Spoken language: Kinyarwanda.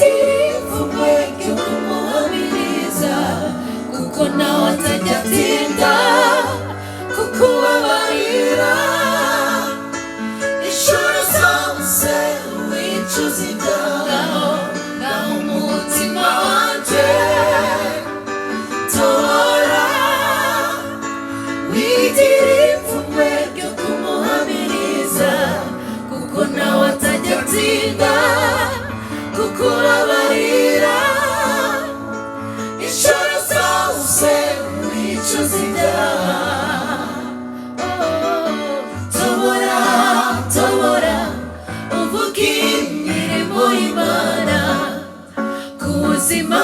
witirivu weke kumuhamiriza kuko nawe atajya atinda kukubabarira inshuro zose wicuza ibyaha ngaho umutima wanje tobora witirivu weke kumuhamiriza kuko nawe atajya atinda kukubabarira inshuro zose wicuza ibyaha. Tobora tobora uvuge imirimo y'Imana ku buzima